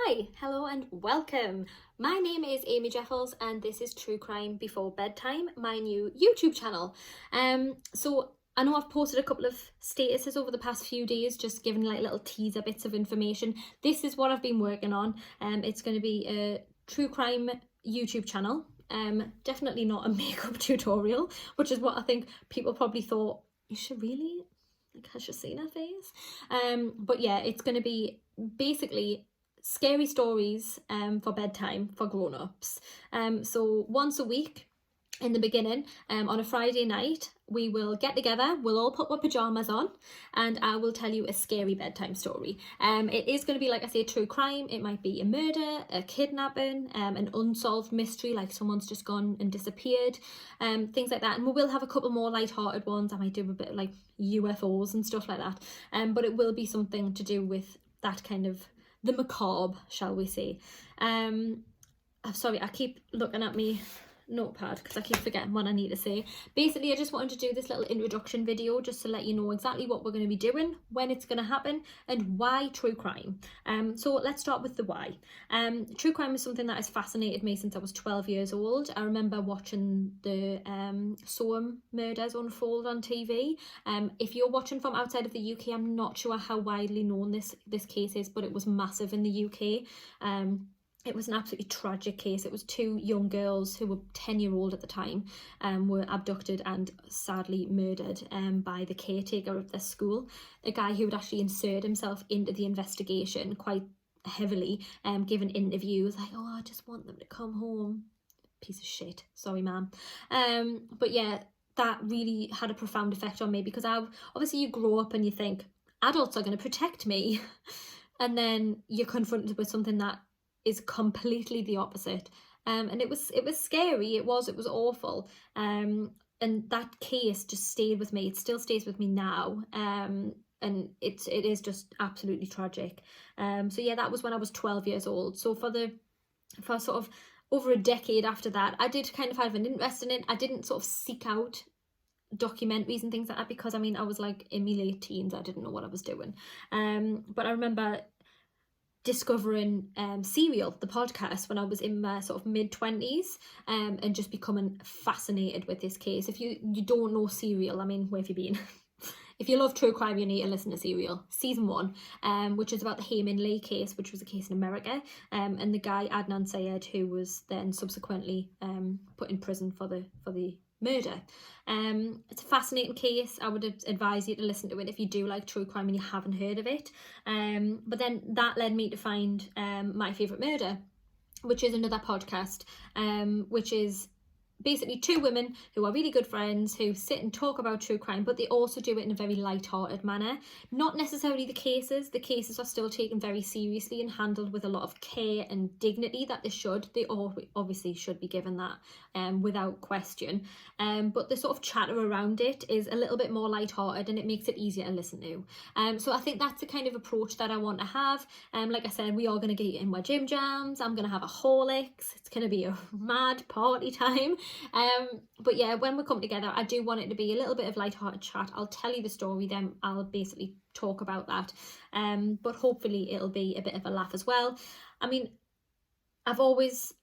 Hi, hello and welcome. My name is Amy Jeffels and this is True Crime Before Bedtime, my new YouTube channel. So I know I've posted a couple of statuses over the past few days, just giving like little teaser bits of information. This is what I've been working on. It's going to be a true crime YouTube channel. Definitely not a makeup tutorial, which is what I think people probably thought, you should really, like, has she seen her face? But yeah, it's going to be basically scary stories for bedtime for grown-ups. So once a week in the beginning, on a Friday night, we will get together, we'll all put our pajamas on, and I will tell you a scary bedtime story. It is going to be, like I say, true crime. It might be a murder, a kidnapping, an unsolved mystery, like someone's just gone and disappeared, things like that. And we will have a couple more light-hearted ones. I might do a bit of like UFOs and stuff like that, but it will be something to do with that kind of the macabre, shall we say. I'm sorry, I keep looking at me notepad because I keep forgetting what I need to say. Basically, I just wanted to do this little introduction video just to let you know exactly what we're going to be doing, when it's going to happen, and why true crime. So let's start with the why. True crime is something that has fascinated me since I was 12 years old. I remember watching the Soham murders unfold on TV. If you're watching from outside of the UK, I'm not sure how widely known this case is, but it was massive in the UK. It was an absolutely tragic case. It was two young girls who were 10-year-old at the time, were abducted and sadly murdered by the caretaker of their school, a guy who would actually insert himself into the investigation quite heavily, giving interviews like, oh, I just want them to come home. Piece of shit. Sorry, ma'am. But yeah, that really had a profound effect on me because obviously you grow up and you think, adults are going to protect me. And then you're confronted with something that is completely the opposite, and it was scary. It was awful, and that case just stayed with me. It still stays with me now, and it is just absolutely tragic. So yeah, that was when I was 12 years old. So for sort of over a decade after that, I did kind of have an interest in it. I didn't sort of seek out documentaries and things like that because I mean I was like in my late teens. I didn't know what I was doing, but I remember discovering Serial, the podcast, when I was in my sort of mid-20s, and just becoming fascinated with this case. If you don't know Serial, I mean, where have you been? If you love true crime, you need to listen to Serial. Season 1, which is about the Hayman Lee case, which was a case in America, and the guy Adnan Syed, who was then subsequently put in prison for the murder. It's a fascinating case. I would advise you to listen to it if you do like true crime and you haven't heard of it. But then that led me to find My Favourite Murder, which is another podcast, which is basically two women who are really good friends who sit and talk about true crime, but they also do it in a very light-hearted manner. Not necessarily the cases are still taken very seriously and handled with a lot of care and dignity that they should. They obviously should be given that without question, but the sort of chatter around it is a little bit more light-hearted and it makes it easier to listen to. So I think that's the kind of approach that I want to have. Like I said, we are going to get in my gym jams. I'm going to have a Horlicks. It's going to be a mad party time. But yeah, when we come together, I do want it to be a little bit of light-hearted chat. I'll tell you the story, then I'll basically talk about that, but hopefully it'll be a bit of a laugh as well. I mean, I've always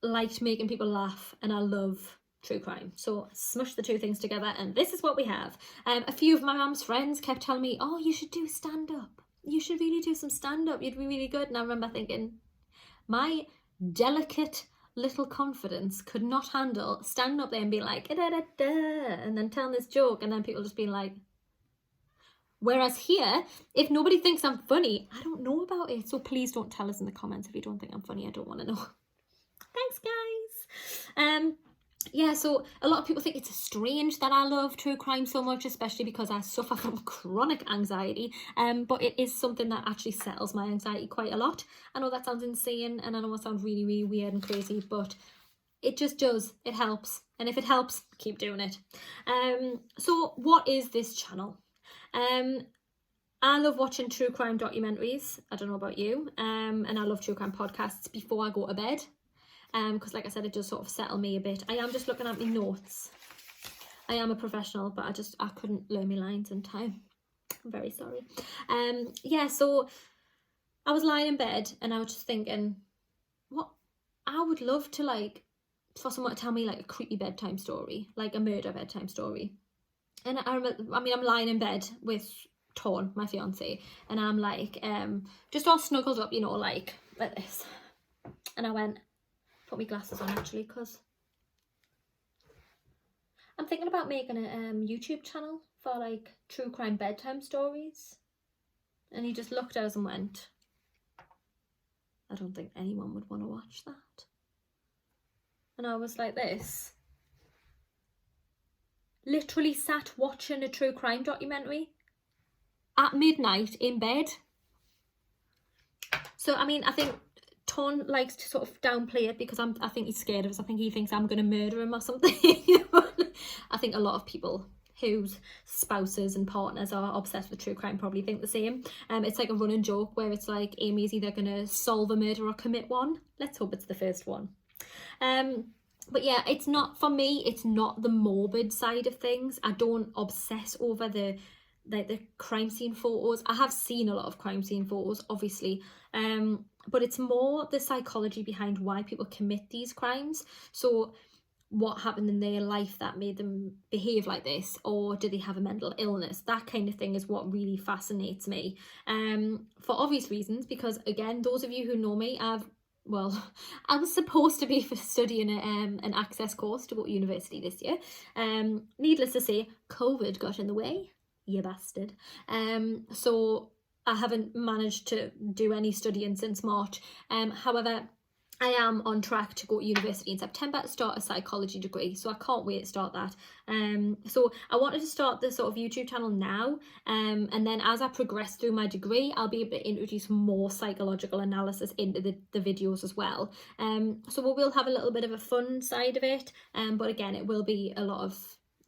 liked making people laugh and I love true crime, so smush the two things together and this is what we have. A few of my mum's friends kept telling me, oh, you should do stand-up, you should really do some stand-up, you'd be really good. And I remember thinking, my delicate little confidence could not handle standing up there and being like da, da, da, and then telling this joke and then people just being like, whereas here, if nobody thinks I'm funny, I don't know about it. So please don't tell us in the comments if you don't think I'm funny. I don't want to know. Thanks, guys. Yeah, so a lot of people think it's strange that I love true crime so much, especially because I suffer from chronic anxiety, but it is something that actually settles my anxiety quite a lot. I know that sounds insane and I know it sounds really, really weird and crazy, but it just does. It helps. And if it helps, keep doing it. So what is this channel? I love watching true crime documentaries. I don't know about you. And I love true crime podcasts before I go to bed. Because like I said, it does sort of settle me a bit. I am just looking at my notes. I am a professional, but I couldn't learn my lines in time. I'm very sorry. Yeah, so I was lying in bed and I was just thinking, what I would love to, like, for someone to tell me like a creepy bedtime story, like a murder bedtime story. And I remember, I mean, I'm lying in bed with Torn, my fiance, and I'm like, just all snuggled up, you know, like this. And I went, put my glasses on actually, because I'm thinking about making a YouTube channel for like true crime bedtime stories. And he just looked at us and went, I don't think anyone would want to watch that. And I was like this. Literally sat watching a true crime documentary at midnight in bed. So, I mean, I think Ton likes to sort of downplay it because I think he's scared of us. I think he thinks I'm going to murder him or something. I think a lot of people whose spouses and partners are obsessed with true crime probably think the same. It's like a running joke where it's like Amy's either going to solve a murder or commit one. Let's hope it's the first one. But yeah, it's not, for me, it's not the morbid side of things. I don't obsess over the crime scene photos. I have seen a lot of crime scene photos, obviously, but it's more the psychology behind why people commit these crimes. So what happened in their life that made them behave like this, or do they have a mental illness? That kind of thing is what really fascinates me, for obvious reasons, because again, those of you who know me, I was supposed to be studying an access course to go to university this year. Needless to say, COVID got in the way, you bastard. So I haven't managed to do any studying since March. However, I am on track to go to university in September to start a psychology degree, so I can't wait to start that. So I wanted to start this sort of YouTube channel now, and then as I progress through my degree, I'll be able to introduce more psychological analysis into the videos as well. So we will have a little bit of a fun side of it, but again, it will be a lot of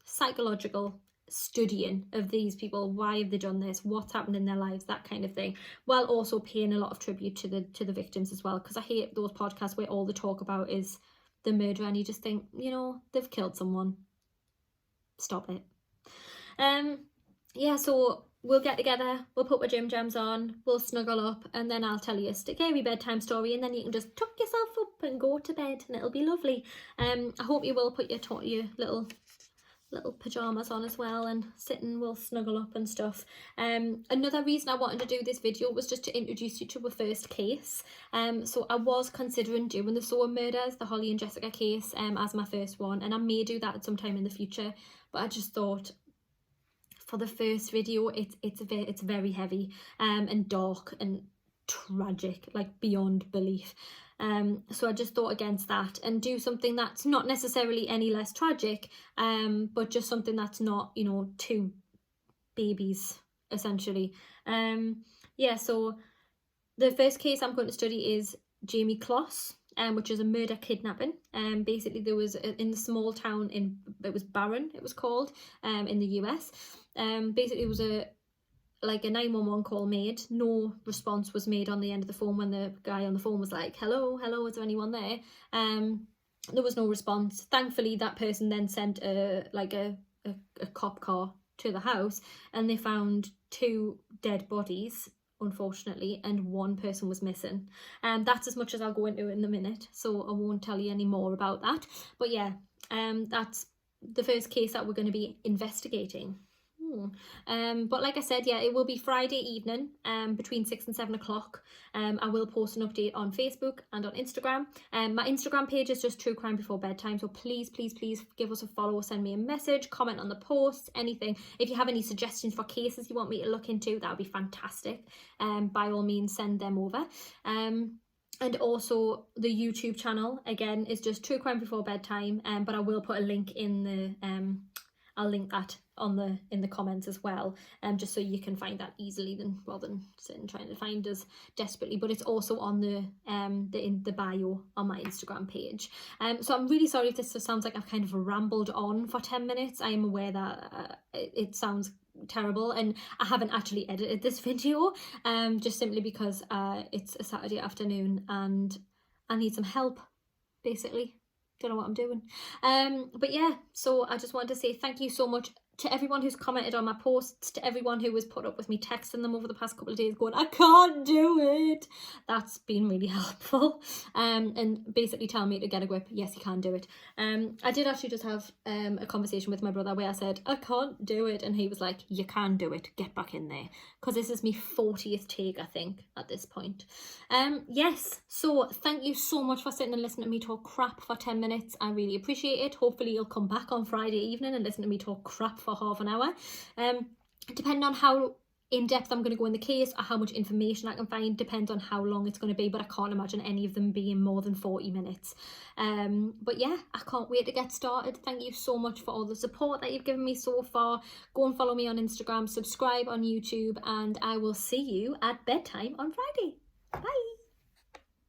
psychological studying of these people. Why have they done this? What's happened in their lives? That kind of thing, while also paying a lot of tribute to the victims as well, because I hate those podcasts where all the talk about is the murder and you just think, you know, they've killed someone. Stop it. Yeah, so we'll get together, we'll put our gym jams on, we'll snuggle up, and then I'll tell you a scary bedtime story, and then you can just tuck yourself up and go to bed, and it'll be lovely. I hope you will put your little pajamas on as well and sit and we'll snuggle up and stuff. Another reason I wanted to do this video was just to introduce you to a first case. So I was considering doing the Sower murders, the Holly and Jessica case, as my first one, and I may do that at some time in the future, but I just thought for the first video it's very heavy and dark and tragic, like beyond belief. So I just thought against that and do something that's not necessarily any less tragic, but just something that's not, you know, two babies essentially. Yeah, so the first case I'm going to study is Jamie Kloss, which is a murder kidnapping. Basically there was in the small town it was Barron, it was called, in the US. Basically it was a 911 call made. No response was made on the end of the phone when the guy on the phone was like, hello, is there anyone there? There was no response. Thankfully that person then sent a cop car to the house, and they found 2 dead bodies, unfortunately, and 1 person was missing. That's as much as I'll go into in a minute, so I won't tell you any more about that. But yeah, that's the first case that we're going to be investigating. But like I said, yeah, it will be Friday evening, between 6 and 7 o'clock. I will post an update on Facebook and on Instagram. My Instagram page is just True Crime Before Bedtime, so please give us a follow, send me a message, comment on the posts, anything. If you have any suggestions for cases you want me to look into, that would be fantastic. By all means, send them over. And also the YouTube channel, again, is just True Crime Before Bedtime, but I will put a link in the I'll link that in the comments as well, just so you can find that easily rather than sitting trying to find us desperately. But it's also on in the bio on my Instagram page. So I'm really sorry if this sounds like I've kind of rambled on for 10 minutes. I am aware that it sounds terrible, and I haven't actually edited this video, just simply because it's a Saturday afternoon and I need some help, basically. Don't know what I'm doing. But yeah, so I just wanted to say thank you so much to everyone who's commented on my posts, to everyone who has put up with me texting them over the past couple of days going, I can't do it, that's been really helpful, and basically telling me to get a grip. Yes, you can do it. I did actually just have a conversation with my brother where I said, I can't do it, and he was like, you can do it, get back in there, because this is my 40th take, I think, at this point. Yes, so thank you so much for sitting and listening to me talk crap for 10 minutes. I really appreciate it. Hopefully you'll come back on Friday evening and listen to me talk crap for half an hour. Depending on how in-depth I'm going to go in the case or how much information I can find depends on how long it's going to be, but I can't imagine any of them being more than 40 minutes. But yeah, I can't wait to get started. Thank you so much for all the support that you've given me so far. Go and follow me on Instagram, subscribe on YouTube, and I will see you at bedtime on Friday. Bye.